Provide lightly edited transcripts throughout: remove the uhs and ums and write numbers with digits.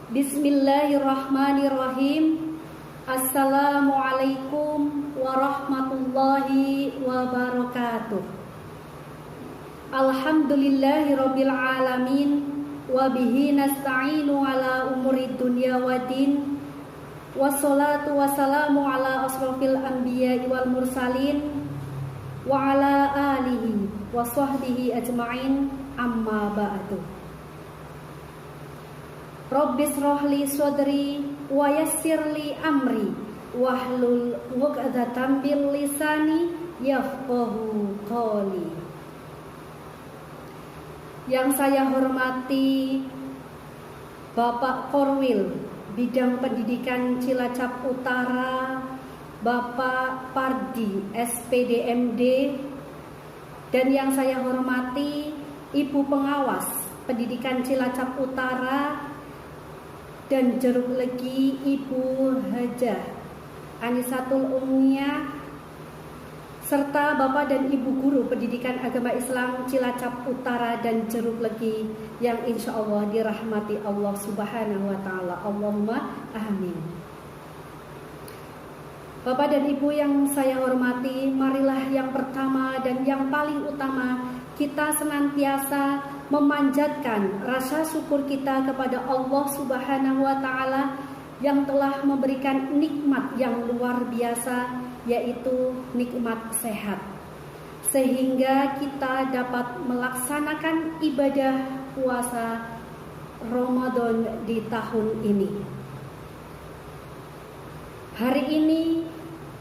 Bismillahirrahmanirrahim. Assalamualaikum warahmatullahi wabarakatuh. Alhamdulillahirabbil alamin wa bihi nasta'inu ala umurid dunya waddin. Wassalatu wassalamu ala asrofil anbiya'i wal mursalin wa ala alihi wa sahbihi ajma'in, amma ba'du. Rabbis rohli sodri wa yassirli amri wahlul 'uqdatam bil lisani yafqahu qawli. Yang saya hormati Bapak Korwil Bidang Pendidikan Cilacap Utara, Bapak Pardi SPDMD, dan yang saya hormati Ibu Pengawas Pendidikan Cilacap Utara dan Jeruk Legi Ibu Hajah Anisatul Umniyah, serta Bapak dan Ibu Guru Pendidikan Agama Islam Cilacap Utara dan Jeruk Legi yang insya Allah dirahmati Allah Subhanahu wa Ta'ala. Allahumma amin. Bapak dan Ibu yang saya hormati, marilah yang pertama dan yang paling utama kita senantiasa memanjatkan rasa syukur kita kepada Allah Subhanahu wa Ta'ala yang telah memberikan nikmat yang luar biasa, yaitu nikmat sehat, sehingga kita dapat melaksanakan ibadah puasa Ramadan di tahun ini. Hari ini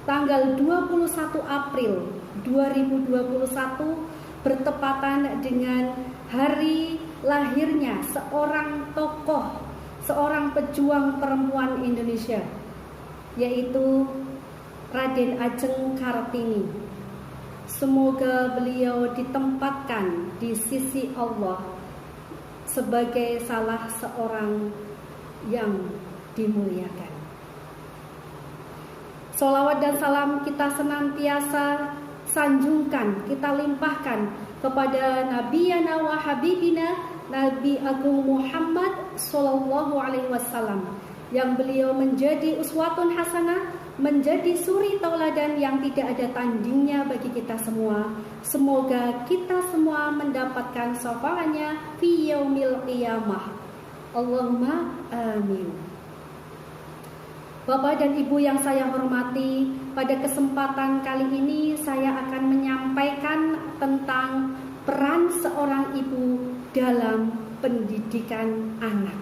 tanggal 21 April 2021 bertepatan dengan hari lahirnya seorang tokoh, seorang pejuang perempuan Indonesia, yaitu Raden Ajeng Kartini. Semoga beliau ditempatkan di sisi Allah sebagai salah seorang yang dimuliakan. Sholawat dan salam kita senantiasa sanjungkan, kita limpahkan kepada Nabiyana wa Habibina Nabi Agung Muhammad Sallallahu Alaihi Wasallam, yang beliau menjadi uswatun hasanah, menjadi suri tauladan yang tidak ada tandingnya bagi kita semua. Semoga kita semua mendapatkan syafaatnya fi yaumil qiyamah. Allahumma amin. Bapak dan Ibu yang saya hormati, pada kesempatan kali ini saya akan menyampaikan tentang peran seorang ibu dalam pendidikan anak.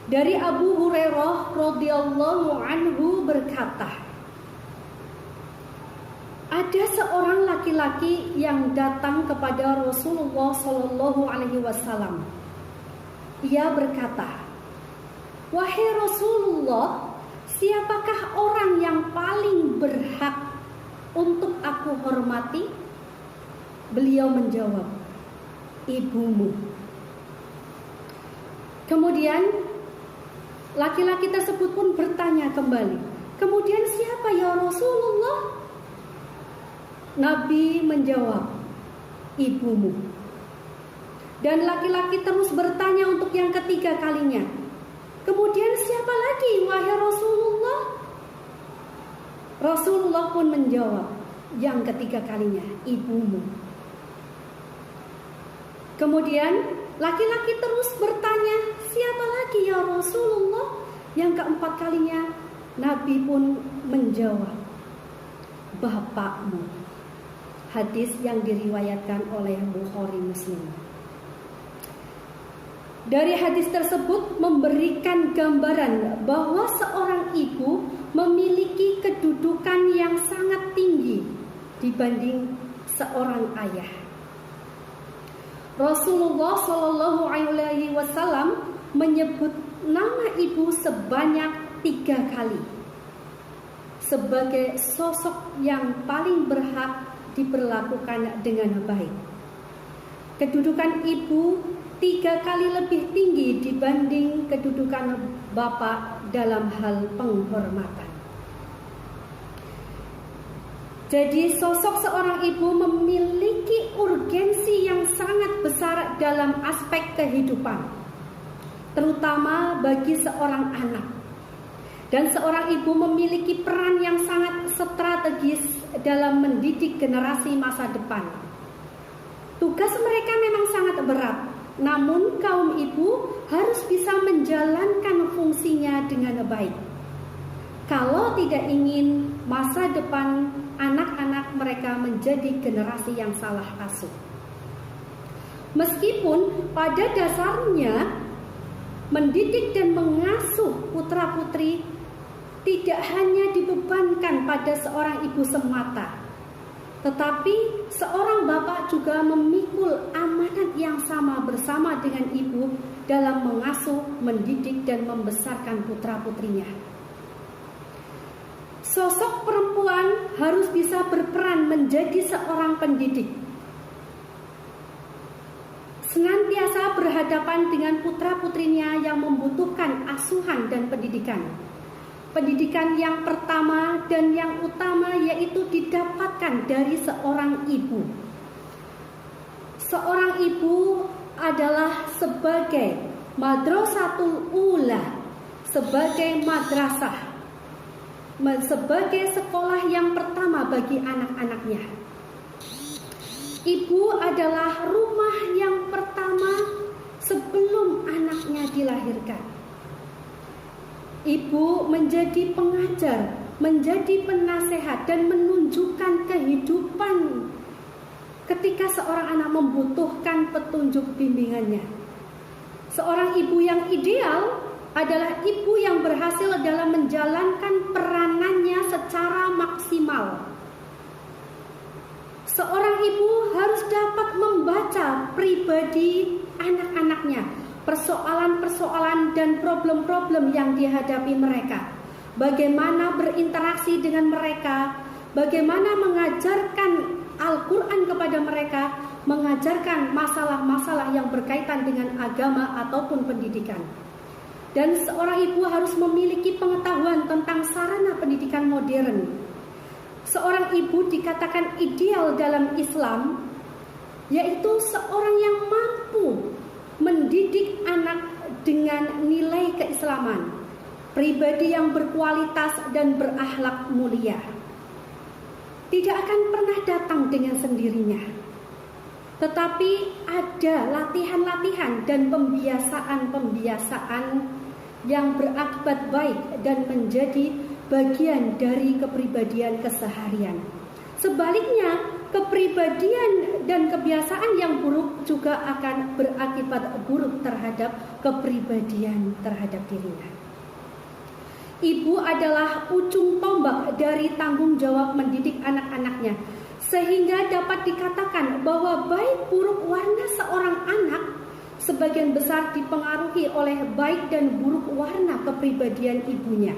Dari Abu Hurairah radhiyallahu anhu berkata, ada seorang laki-laki yang datang kepada Rasulullah sallallahu alaihi wasallam. Ia berkata, "Wahai Rasulullah, siapakah orang yang paling berhak untuk aku hormati?" Beliau menjawab, "Ibumu." Kemudian laki-laki tersebut pun bertanya kembali, "Kemudian siapa ya Rasulullah?" Nabi menjawab, "Ibumu." Dan laki-laki terus bertanya untuk yang ketiga kalinya, "Kemudian siapa lagi wahai Rasulullah?" Rasulullah pun menjawab yang ketiga kalinya, "Ibumu." Kemudian laki-laki terus bertanya, "Siapa lagi ya Rasulullah?" Yang keempat kalinya Nabi pun menjawab, "Bapakmu." Hadis yang diriwayatkan oleh Bukhari Muslim. Dari hadis tersebut memberikan gambaran bahwa seorang ibu memiliki kedudukan yang sangat tinggi dibanding seorang ayah. Rasulullah Shallallahu Alaihi Wasallam menyebut nama ibu sebanyak 3 kali sebagai sosok yang paling berhak diperlakukan dengan baik. Kedudukan ibu 3 kali lebih tinggi dibanding kedudukan bapak dalam hal penghormatan. Jadi sosok seorang ibu memiliki urgensi yang sangat besar dalam aspek kehidupan. terutama bagi seorang anak. Dan seorang ibu memiliki peran yang sangat strategis dalam mendidik generasi masa depan. Tugas mereka memang sangat berat, namun kaum ibu harus bisa menjalankan fungsinya dengan baik. Kalau tidak ingin masa depan anak-anak mereka menjadi generasi yang salah asuh. Meskipun pada dasarnya mendidik dan mengasuh putra-putri tidak hanya dibebankan pada seorang ibu semata, tetapi seorang bapak juga memikul amanat yang sama bersama dengan ibu dalam mengasuh, mendidik, dan membesarkan putra-putrinya. Sosok perempuan harus bisa berperan menjadi seorang pendidik, senantiasa berhadapan dengan putra-putrinya yang membutuhkan asuhan dan pendidikan. Pendidikan yang pertama dan yang utama yaitu didapatkan dari seorang ibu. Seorang ibu adalah sebagai madrasatul ula, sebagai madrasah, sebagai sekolah yang pertama bagi anak-anaknya. Ibu adalah rumah yang pertama sebelum anaknya dilahirkan. Ibu menjadi pengajar, menjadi penasehat, dan menunjukkan kehidupan ketika seorang anak membutuhkan petunjuk bimbingannya. Seorang ibu yang ideal adalah ibu yang berhasil dalam menjalankan peranannya secara maksimal. Seorang ibu harus dapat membaca pribadi anak-anaknya, persoalan-persoalan dan problem-problem yang dihadapi mereka, bagaimana berinteraksi dengan mereka, bagaimana mengajarkan Al-Quran kepada mereka, mengajarkan masalah-masalah yang berkaitan dengan agama ataupun pendidikan. Dan seorang ibu harus memiliki pengetahuan tentang sarana pendidikan modern. Seorang ibu dikatakan ideal dalam Islam, yaitu seorang yang mampu mendidik anak dengan nilai keislaman, pribadi yang berkualitas dan berakhlak mulia. Tidak akan pernah datang dengan sendirinya, tetapi ada latihan-latihan dan pembiasaan-pembiasaan yang berakibat baik dan menjadi bagian dari kepribadian keseharian. Sebaliknya, kepribadian dan kebiasaan yang buruk juga akan berakibat buruk terhadap kepribadian terhadap dirinya. Ibu adalah ujung tombak dari tanggung jawab mendidik anak-anaknya, sehingga dapat dikatakan bahwa baik buruk warna seorang anak sebagian besar dipengaruhi oleh baik dan buruk warna kepribadian ibunya.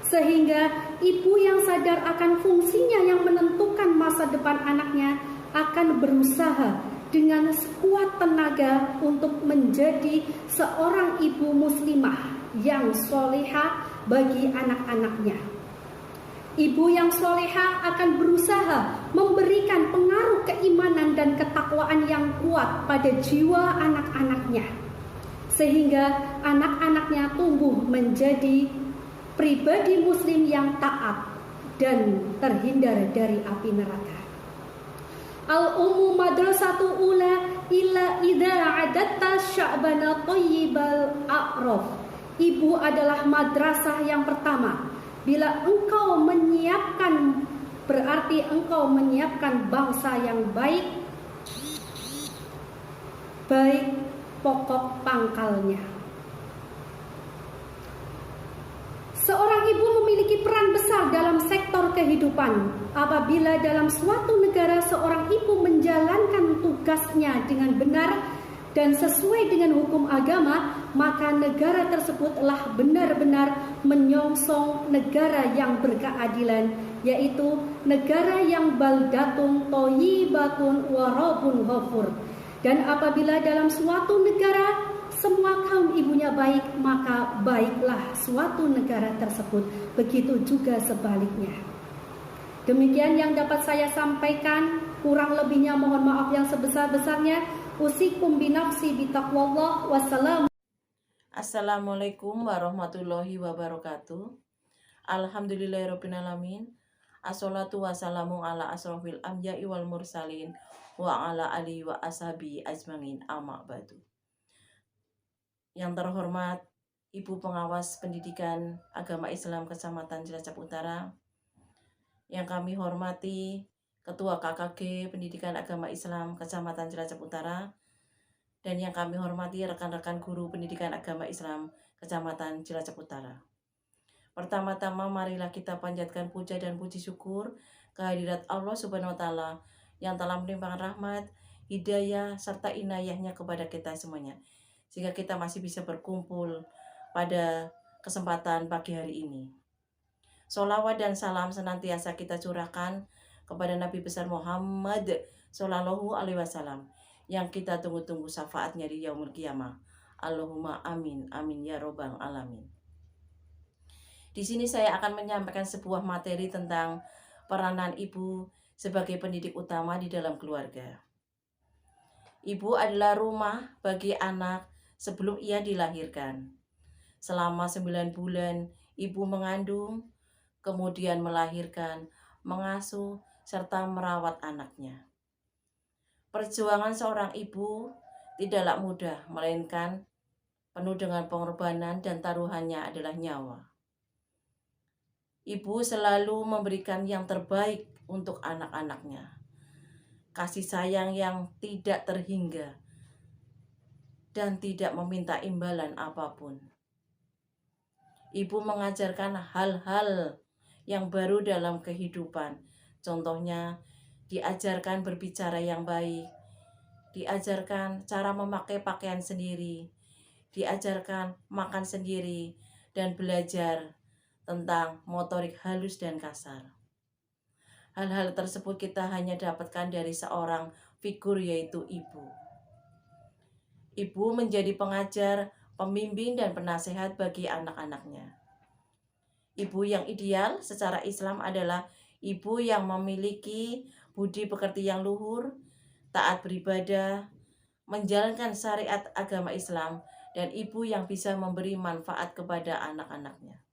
Sehingga ibu yang sadar akan fungsinya yang menentukan masa depan anaknya akan berusaha dengan sekuat tenaga untuk menjadi seorang ibu muslimah yang solehah bagi anak-anaknya. Ibu yang solehah akan berusaha memberikan pengaruh keimanan dan ketakwaan yang kuat pada jiwa anak-anaknya, sehingga anak-anaknya tumbuh menjadi pribadi muslim yang taat dan terhindar dari api neraka. Al-ummu madrasatu ula illa idza adatta sya'bana thayyibal a'raf. Ibu adalah madrasah yang pertama. Bila engkau menyiapkan, berarti engkau menyiapkan bangsa yang baik pokok pangkalnya. Seorang ibu memiliki peran besar dalam sektor kehidupan. Apabila dalam suatu negara seorang ibu menjalankan tugasnya dengan benar dan sesuai dengan hukum agama, maka negara tersebut telah benar-benar menyongsong negara yang berkeadilan, yaitu negara yang baldatun thayyibatun wa rabbun ghafur. Dan apabila dalam suatu negara semua kaum ibunya baik, maka baiklah suatu negara tersebut. Begitu juga sebaliknya. Demikian yang dapat saya sampaikan. Kurang lebihnya mohon maaf yang sebesar-besarnya. Usikum binafsi bitaqwallah. Wassalam. Assalamualaikum warahmatullahi wabarakatuh. Alhamdulillahirrabbilalamin. Assalatu wassalamu ala asrofil amja'i wal mursalin wa ala alihi wa ashabi ajmain amma ba'du. Yang terhormat Ibu Pengawas Pendidikan Agama Islam Kecamatan Cilacap Utara, yang kami hormati Ketua KKG Pendidikan Agama Islam Kecamatan Cilacap Utara, dan yang kami hormati rekan-rekan guru pendidikan agama Islam Kecamatan Cilacap Utara. Pertama-tama marilah kita panjatkan puja dan puji syukur kehadirat Allah Subhanahu wa Ta'ala yang telah melimpahkan rahmat, hidayah, serta inayahnya kepada kita semuanya, sehingga kita masih bisa berkumpul pada kesempatan pagi hari ini. Sholawat dan salam senantiasa kita curahkan kepada Nabi besar Muhammad Sallallahu Alaihi Wasallam yang kita tunggu-tunggu syafaatnya di yaumul qiyamah. Allahumma amin, amin ya robbal alamin. Di sini saya akan menyampaikan sebuah materi tentang peranan ibu sebagai pendidik utama di dalam keluarga. Ibu adalah rumah bagi anak sebelum ia dilahirkan. Selama 9 bulan ibu mengandung, kemudian melahirkan, mengasuh, serta merawat anaknya. Perjuangan seorang ibu tidaklah mudah, melainkan penuh dengan pengorbanan dan taruhannya adalah nyawa. Ibu selalu memberikan yang terbaik untuk anak-anaknya. Kasih sayang yang tidak terhingga dan tidak meminta imbalan apapun. Ibu mengajarkan hal-hal yang baru dalam kehidupan. Contohnya, diajarkan berbicara yang baik, diajarkan cara memakai pakaian sendiri, diajarkan makan sendiri, dan belajar tentang motorik halus dan kasar. Hal-hal tersebut kita hanya dapatkan dari seorang figur, yaitu ibu. Ibu menjadi pengajar, pembimbing, dan penasehat bagi anak-anaknya. Ibu yang ideal secara Islam adalah ibu yang memiliki budi pekerti yang luhur, taat beribadah, menjalankan syariat agama Islam, dan ibu yang bisa memberi manfaat kepada anak-anaknya.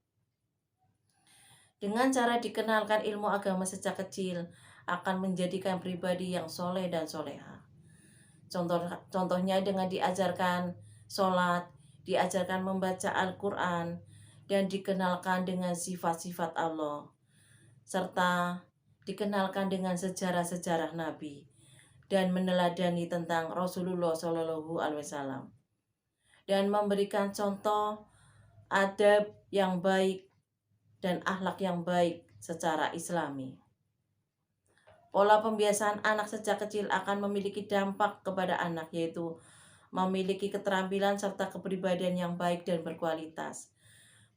Dengan cara dikenalkan ilmu agama sejak kecil, akan menjadikan pribadi yang soleh dan soleha. Contohnya dengan diajarkan sholat, diajarkan membaca Al-Quran, dan dikenalkan dengan sifat-sifat Allah, serta dikenalkan dengan sejarah-sejarah Nabi, dan meneladani tentang Rasulullah Shallallahu Alaihi Wasallam, dan memberikan contoh adab yang baik dan akhlak yang baik secara Islami. Pola pembiasaan anak sejak kecil akan memiliki dampak kepada anak, yaitu memiliki keterampilan serta kepribadian yang baik dan berkualitas,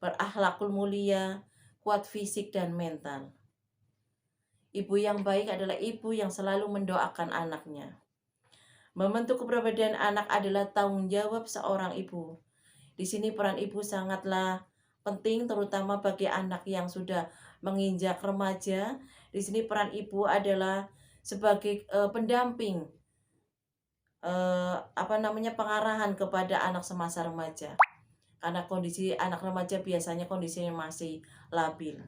berakhlakul mulia, kuat fisik dan mental. Ibu yang baik adalah ibu yang selalu mendoakan anaknya. Membentuk kepribadian anak adalah tanggung jawab seorang ibu. Di sini peran ibu sangatlah penting, terutama bagi anak yang sudah menginjak remaja. Di sini peran ibu adalah sebagai pendamping, pengarahan kepada anak semasa remaja. Karena kondisi anak remaja biasanya kondisinya masih labil.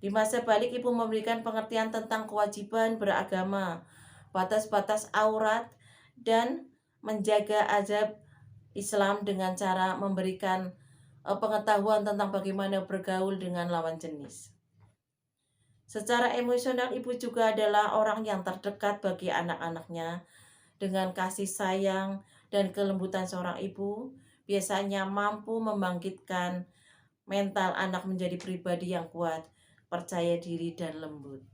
Di masa balik, ibu memberikan pengertian tentang kewajiban beragama, batas-batas aurat, dan menjaga adab Islam dengan cara memberikan pengetahuan tentang bagaimana bergaul dengan lawan jenis. Secara emosional, ibu juga adalah orang yang terdekat bagi anak-anaknya. Dengan kasih sayang dan kelembutan seorang ibu, biasanya mampu membangkitkan mental anak menjadi pribadi yang kuat, percaya diri, dan lembut.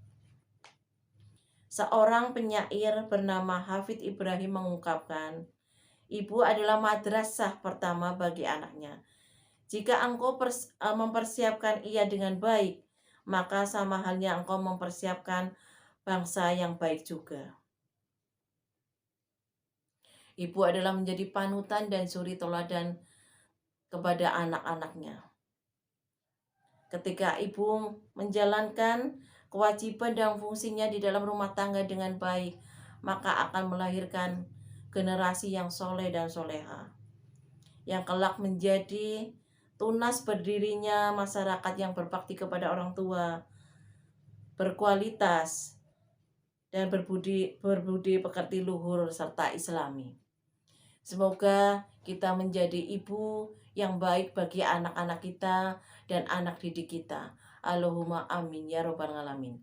Seorang penyair bernama Hafidz Ibrahim mengungkapkan, ibu adalah madrasah pertama bagi anaknya. Jika engkau mempersiapkan ia dengan baik, maka sama halnya engkau mempersiapkan bangsa yang baik juga. Ibu adalah menjadi panutan dan suri teladan kepada anak-anaknya. Ketika ibu menjalankan kewajiban dan fungsinya di dalam rumah tangga dengan baik, maka akan melahirkan generasi yang soleh dan soleha, yang kelak menjadi tunas berdirinya masyarakat yang berbakti kepada orang tua, berkualitas, dan berbudi pekerti luhur serta islami. Semoga kita menjadi ibu yang baik bagi anak-anak kita dan anak didik kita. Allahumma amin ya robbal alamin.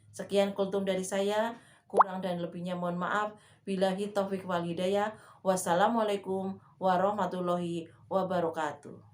Sekian kultum dari saya, kurang dan lebihnya mohon maaf. Billahi taufik wal hidayah. Wassalamualaikum warahmatullahi wabarakatuh.